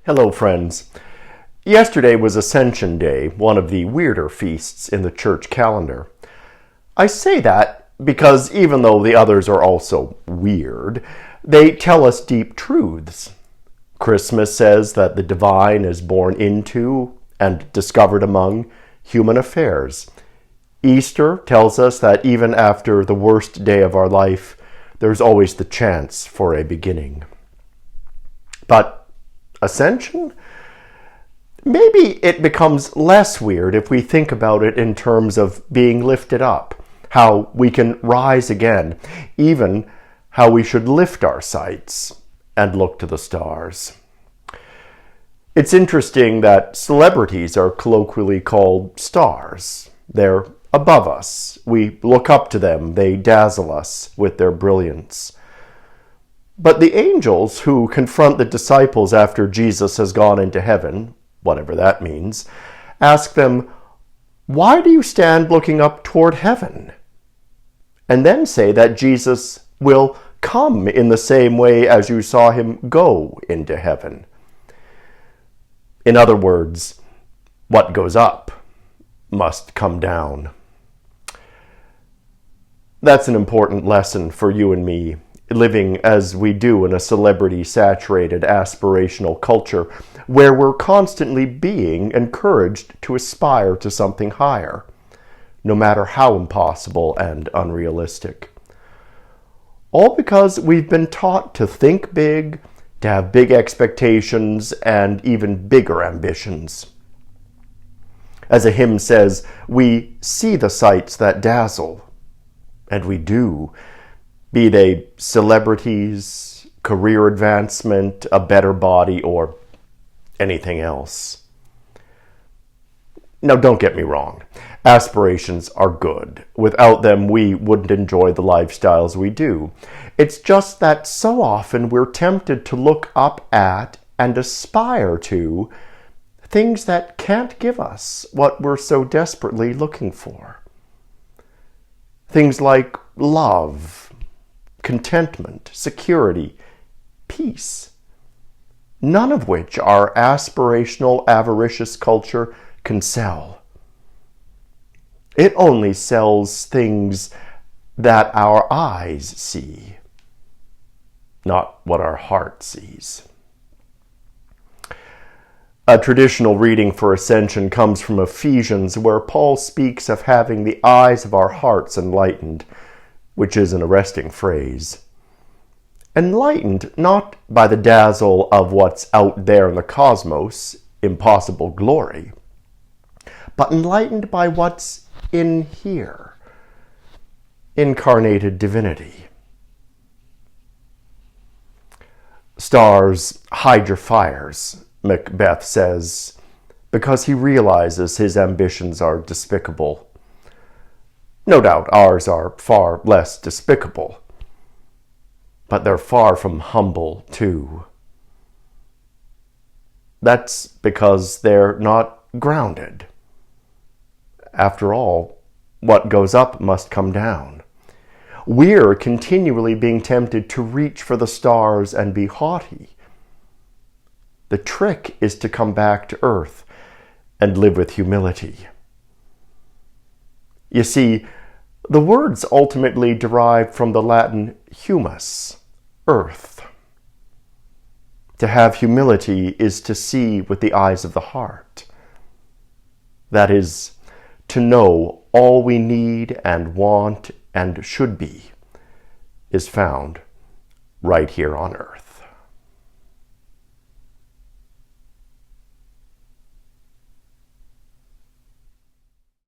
Hello, friends. Yesterday was Ascension Day, one of the weirder feasts in the church calendar. I say that because even though the others are also weird, they tell us deep truths. Christmas says that the divine is born into and discovered among human affairs. Easter tells us that even after the worst day of our life, there's always the chance for a beginning. But Ascension? Maybe it becomes less weird if we think about it in terms of being lifted up, how we can rise again, even how we should lift our sights and look to the stars. It's interesting that celebrities are colloquially called stars. They're above us. We look up to them. They dazzle us with their brilliance. But the angels who confront the disciples after Jesus has gone into heaven, whatever that means, ask them, "Why do you stand looking up toward heaven?" And then say that Jesus will come in the same way as you saw him go into heaven. In other words, what goes up must come down. That's an important lesson for you and me, living as we do in a celebrity-saturated aspirational culture where we're constantly being encouraged to aspire to something higher, no matter how impossible and unrealistic. All because we've been taught to think big, to have big expectations, and even bigger ambitions. As a hymn says, we see the sights that dazzle, and we do, be they celebrities, career advancement, a better body, or anything else. Now, don't get me wrong. Aspirations are good. Without them, we wouldn't enjoy the lifestyles we do. It's just that so often we're tempted to look up at and aspire to things that can't give us what we're so desperately looking for. Things like love, contentment, security, peace, none of which our aspirational, avaricious culture can sell. It only sells things that our eyes see, not what our heart sees. A traditional reading for Ascension comes from Ephesians, where Paul speaks of having the eyes of our hearts enlightened, which is an arresting phrase. Enlightened not by the dazzle of what's out there in the cosmos, impossible glory, but enlightened by what's in here, incarnated divinity. Stars, hide your fires, Macbeth says, because he realizes his ambitions are despicable. No doubt ours are far less despicable, but they're far from humble too. That's because they're not grounded. After all, what goes up must come down. We're continually being tempted to reach for the stars and be haughty. The trick is to come back to earth and live with humility. You see, the words ultimately derive from the Latin humus, earth. To have humility is to see with the eyes of the heart. That is, to know all we need and want and should be is found right here on earth.